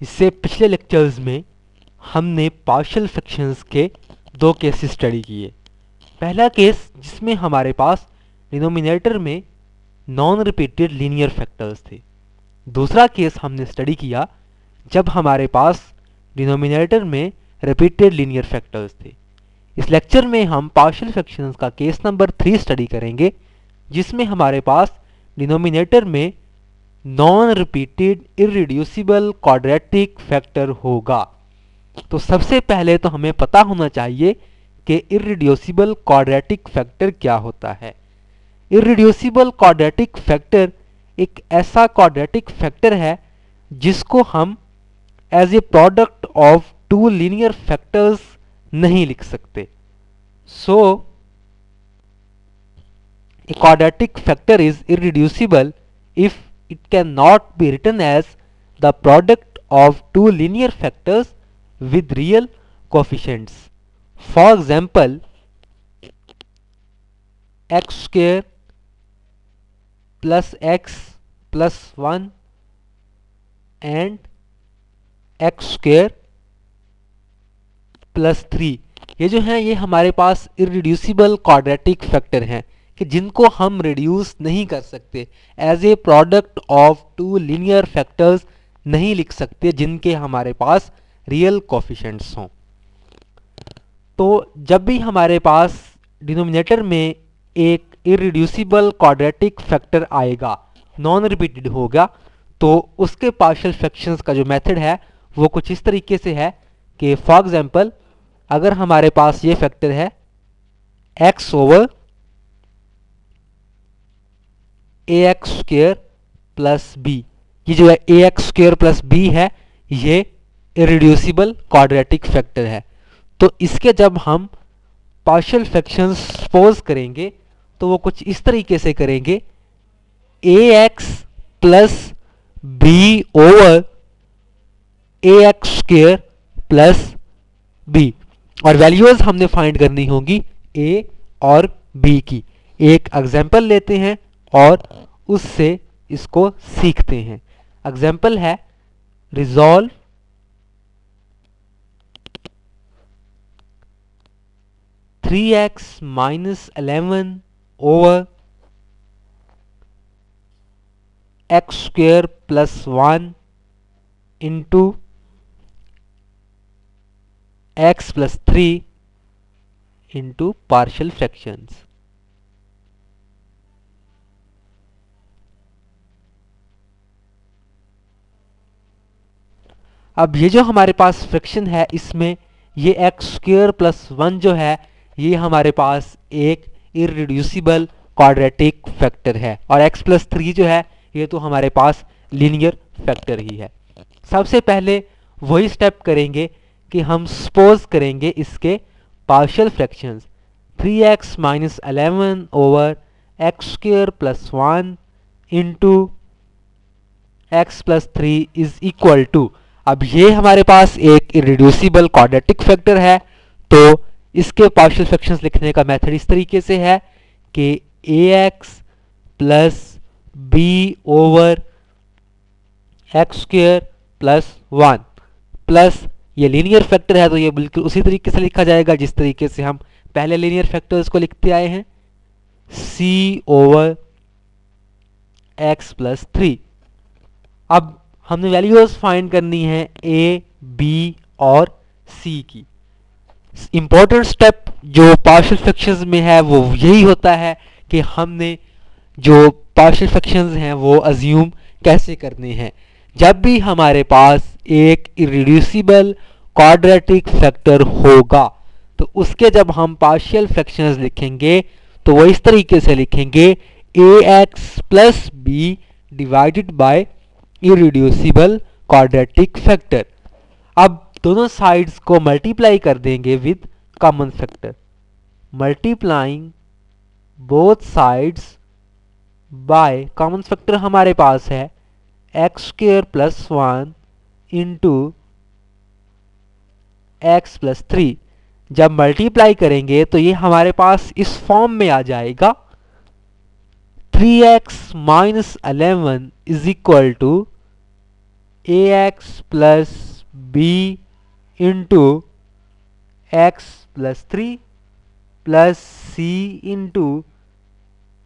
इससे पिछले लेक्चर्स में हमने पार्शियल फ्रैक्शंस के दो केसेस स्टडी किए। पहला केस जिसमें हमारे पास डिनोमिनेटर में नॉन रिपीटेड लीनियर फैक्टर्स थे। दूसरा केस हमने स्टडी किया जब हमारे पास डिनोमिनेटर में रिपीटेड लीनियर फैक्टर्स थे। इस लेक्चर में हम पार्शियल फ्रैक्शंस का केस नंबर 3 स्टडी करेंगे, जिसमें हमारे पास डिनोमिनेटर में non repeated irreducible quadratic factor होगा। तो सबसे पहले तो हमें पता होना चाहिए कि इररिड्यूसिबल क्वाड्रेटिक फैक्टर क्या होता है। इररिड्यूसिबल क्वाड्रेटिक फैक्टर एक ऐसा क्वाड्रेटिक फैक्टर है जिसको हम as a product of two linear factors नहीं लिख सकते। सो a quadratic factor is irreducible if it cannot be written as the product of two linear factors with real coefficients. For example, x square plus x plus 1 and x square plus 3, ये जो हैं ये हमारे पास irreducible quadratic factor हैं कि जिनको हम reduce नहीं कर सकते, as a product of two linear factors नहीं लिख सकते जिनके हमारे पास रियल कोफिशिएंट्स हों। तो जब भी हमारे पास डिनोमिनेटर में एक इररिड्यूसिबल क्वाड्रेटिक फैक्टर आएगा, नॉन रिपीटेड होगा, तो उसके पार्शियल फ्रैक्शंस का जो मेथड है वो कुछ इस तरीके से है कि फॉर एग्जांपल अगर हमारे पास ये फैक्टर है x over ax square plus b, ये जो है ax स्क्वायर प्लस बी है ये इररिड्यूसिबल क्वाड्रेटिक फैक्टर है। तो इसके जब हम पार्शियल फ्रैक्शंस सपोज करेंगे तो वो कुछ इस तरीके से करेंगे ax plus b over ax square plus b, और वैल्यूज हमने फाइंड करनी होगी a और b की। एक एग्जाम्पल लेते हैं और उससे इसको सीखते हैं। एग्जाम्पल है resolve three x minus 11 over x square plus 1 into x plus 3 into partial fractions. अब ये जो हमारे पास फ्रैक्शन है इसमें ये एक्स स्क्वायर प्लस 1 जो है ये हमारे पास एक इररिड्यूसिबल क्वाड्रेटिक फैक्टर है, और x प्लस 3 जो है ये तो हमारे पास लीनियर फैक्टर ही है। सबसे पहले वही स्टेप करेंगे कि हम सपोज करेंगे इसके partial fractions 3x minus 11 over x square plus 1 into x plus 3 is equal to, अब ये हमारे पास एक इररिड्यूसिबल क्वाड्रेटिक फैक्टर है, तो इसके पार्शियल फ्रैक्शंस लिखने का मेथड इस तरीके से है कि ax plus b over x square plus 1 plus ये लीनियर फैक्टर है तो ये बिल्कुल उसी तरीके से लिखा जाएगा जिस तरीके से हम पहले लीनियर फैक्टर्स को लिखते आए हैं, c ओवर x प्लस 3। अब हमने वैल्यूज फाइंड करनी है a, b और c की। इंपॉर्टेंट स्टेप जो पार्शियल फ्रैक्शंस में है वो यही होता है कि हमने जो पार्शियल फ्रैक्शंस हैं वो अज्यूम कैसे करने हैं। जब भी हमारे पास एक इररिड्यूसिबल क्वाड्रेटिक फैक्टर होगा तो उसके जब हम पार्शियल फ्रैक्शंस लिखेंगे तो वो इस तरीके से लिखेंगे ax plus b divided by irreducible quadratic factor. अब दोनों साइड्स को मल्टीप्लाई कर देंगे with common factor, multiplying both sides by common factor हमारे पास है x square plus 1 into x plus 3। जब मल्टीप्लाई करेंगे तो ये हमारे पास इस फॉर्म में आ जाएगा 3x minus 11 is equal to ax plus B into x plus 3 plus C into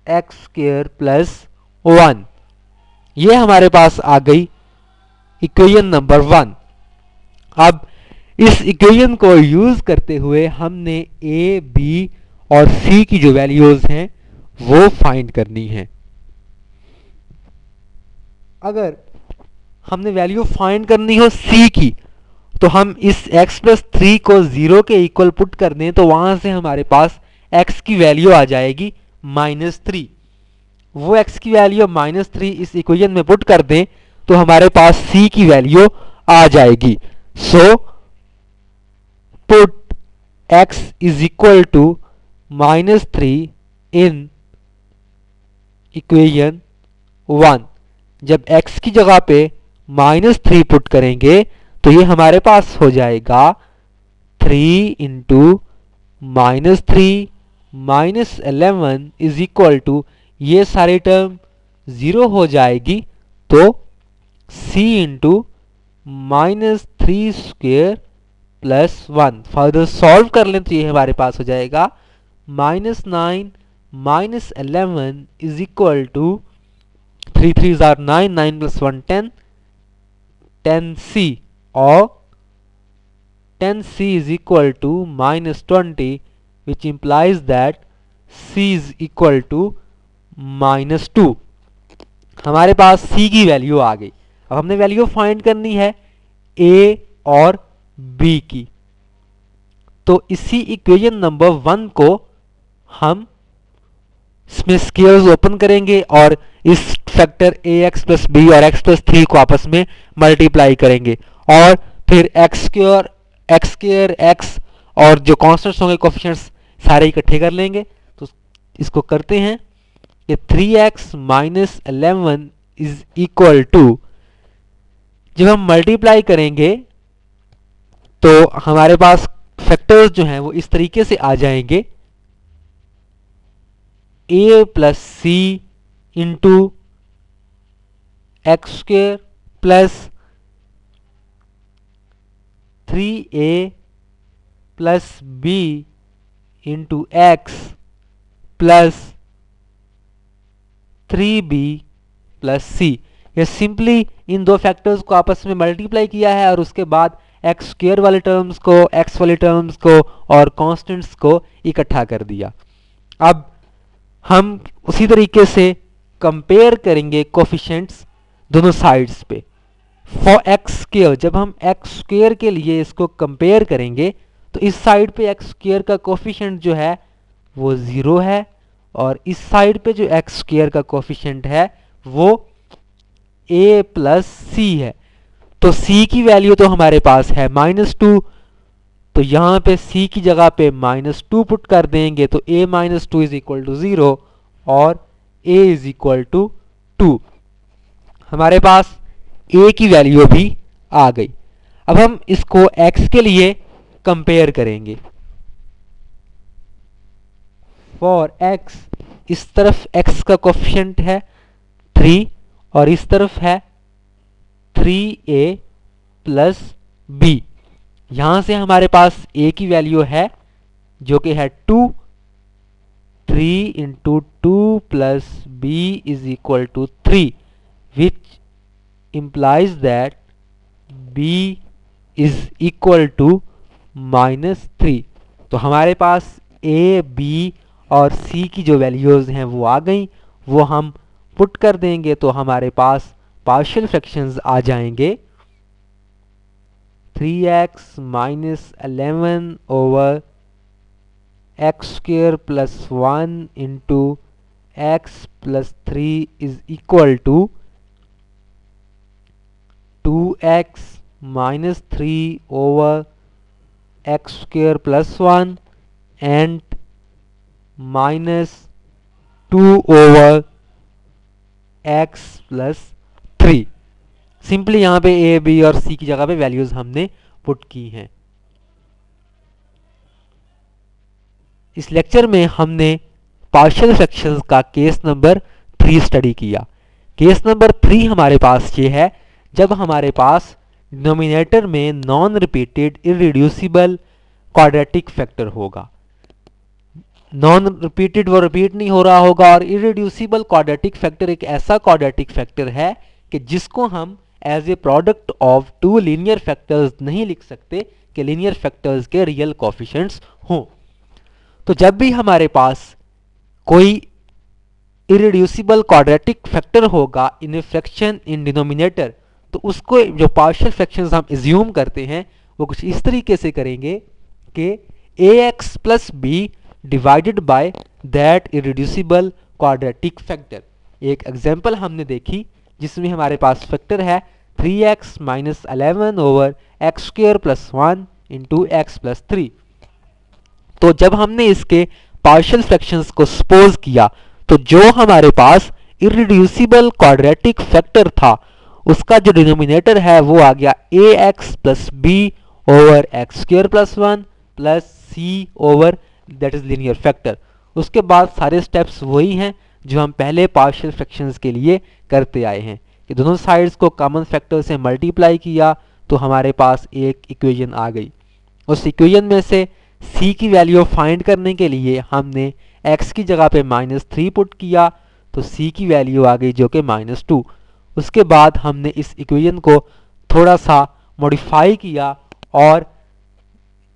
x square plus 1। ये हमारे पास आ गई इक्वेशन नंबर 1। अब इस इक्वेशन को यूज करते हुए हमने ए बी और सी की जो वैल्यूज हैं वो फाइंड करनी है। अगर हमने वैल्यू फाइंड करनी हो सी की तो हम इस x प्लस 3 को 0 के इक्वल पुट कर दें तो वहां से हमारे पास x की वैल्यू आ जाएगी -3। वो x की वैल्यू -3 इस इक्वेशन में पुट कर दें तो हमारे पास c की वैल्यू आ जाएगी। So put x is equal to -3 in equation 1। जब x की जगह पे -3 पुट करेंगे तो ये हमारे पास हो जाएगा 3 इंटू -3 -11 इज इक्वल टू, ये सारी टर्म 0 हो जाएगी तो c into -3 square plus 1। Further solve कर लें तो ये हमारे पास हो जाएगा -9 -11 is equal to 3 3s are 9, 9 plus 1 10, 10c or 10c is equal to -20, which implies that c is equal to -2। हमारे पास c की वैल्यू आ गई। अब हमने वैल्यू फाइंड करनी है a और b की। तो इसी इक्वेशन नंबर 1 को हम इसमें स्केयर्स ओपन करेंगे और इस फैक्टर ax प्लस बी और x प्लस 3 को आपस में मल्टीप्लाई करेंगे और फिर x स्क्वायर x और जो कॉन्स्टेंट्स होंगे कोफिशिएंट्स सारे इकट्ठे कर लेंगे। तो इसको करते हैं कि 3x minus 11 is equal to, जब हम मल्टीप्लाई करेंगे तो हमारे पास फैक्टर्स जो हैं वो इस तरीके से आ जाएंगे, a plus C into X square plus 3a plus B into x plus 3b plus C. ये सिंपली इन दो फैक्टर्स को आपस में मल्टीप्लाई किया है और उसके बाद एक्स स्क्वेयर वाले टर्म्स को, एक्स वाले टर्म्स को और कांस्टेंट्स को इकट्ठा कर दिया। अब हम उसी तरीके से कंपेयर करेंगे कोफिशिएंट्स दोनों साइड्स पे। फॉर एक्स स्क्वेयर, जब हम एक्स स्क्वेयर के लिए इसको कंपेयर करेंगे तो इस साइड पे एक्स स्क्वेयर का कोफिशिएंट जो है वो 0 है और इस साइड पे जो एक्स स्क्वेयर का कोफिशिएंट है वो a प्लस सी है। तो c की वैल्यू तो हमारे पास है -2, तो यहाँ पे c की जगह पे -2 पुट कर देंगे तो a minus 2 is equal to 0 और a इज इक्वल टू 2। हमारे पास a की वैल्यू भी आ गई। अब हम इसको x के लिए कंपेयर करेंगे। फॉर x, इस तरफ x का कोफिशिएंट है 3 और इस तरफ है 3a प्लस b। यहां से हमारे पास a की वैल्यू है जो कि है 2, 3 into 2 plus b is equal to 3, which implies that b is equal to -3। तो हमारे पास a, b और c की जो वैल्यूज हैं वो आ गई, वो हम पुट कर देंगे तो हमारे पास पार्शियल फ्रैक्शंस आ जाएंगे 3x minus 11 over x square plus 1 into x plus 3 is equal to 2x minus 3 over x square plus 1 and minus 2 over x plus 3। Simply यहाँ पे a, b और c की जगह पे वैल्यूज हमने पुट की हैं। इस लेक्चर में हमने पार्शियल फ्रैक्शंस का केस नंबर 3 स्टडी किया। केस नंबर 3 हमारे पास ये है जब हमारे पास डिनोमिनेटर में non repeated irreducible quadratic factor होगा। नॉन रिपीटेड वो रिपीट नहीं हो रहा होगा, और इररिड्यूसिबल क्वाड्रेटिक फैक्टर एक ऐसा क्वाड्रेटिक फैक्टर है कि जिसको हम as a product of two linear factors नहीं लिख सकते कि लीनियर फैक्टर्स के रियल कोफिशिएंट्स हों। तो जब भी हमारे पास कोई इररिड्यूसिबल क्वाड्रेटिक फैक्टर होगा इन ए फ्रैक्शन इन डिनोमिनेटर, तो उसको जो पार्शियल फ्रैक्शंस हम एज्यूम करते हैं वो कुछ इस तरीके से करेंगे कि ax plus b divided by that irreducible quadratic factor. एक एग्जांपल हमने देखी जिसमें हमारे पास फैक्टर है 3x minus 11 over x square plus 1 into x plus 3। तो जब हमने इसके पार्शियल फ्रैक्शंस को सपोज किया तो जो हमारे पास इररिड्यूसिबल क्वाड्रेटिक फैक्टर था उसका जो डिनोमिनेटर है वो आ गया ax plus b over x square plus 1 plus c over that is linear factor. उसके बाद सारे स्टेप्स वही हैं जो हम पहले पार्शियल फ्रैक्शंस के लिए करते आए हैं कि दोनों साइड्स को कॉमन फैक्टर से मल्टीप्लाई किया तो हमारे पास एक इक्वेशन आ गई। उस इक्वेशन में से c की वैल्यू फाइंड करने के लिए हमने x की जगह पे -3 पुट किया तो c की वैल्यू आ गई जो कि -2। उसके बाद हमने इस इक्वेशन को थोड़ा सा मॉडिफाई किया और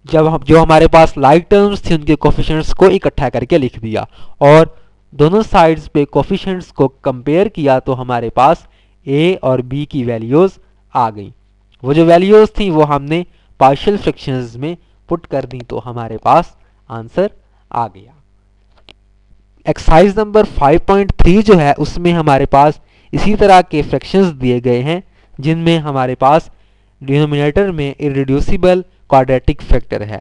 जो हमारे पास लाइक टर्म्स थी उनके कोफिशिएंट्स को इकट्ठा करके लिख दिया और दोनों साइड्स पे कोफिशिएंट्स को कंपेयर किया तो हमारे पास a और b की वैल्यूज आ गई। वो जो वैल्यूज थी वो हमने पार्शियल फ्रैक्शंस में पुट कर दी तो हमारे पास आंसर आ गया। एक्सरसाइज नंबर 5.3 जो है उसमें हमारे पास इसी तरह के फ्रैक्शंस दिए गए हैं जिनमें हमारे पास डिनोमिनेटर में इररिड्यूसिबल क्वाड्रेटिक फैक्टर है।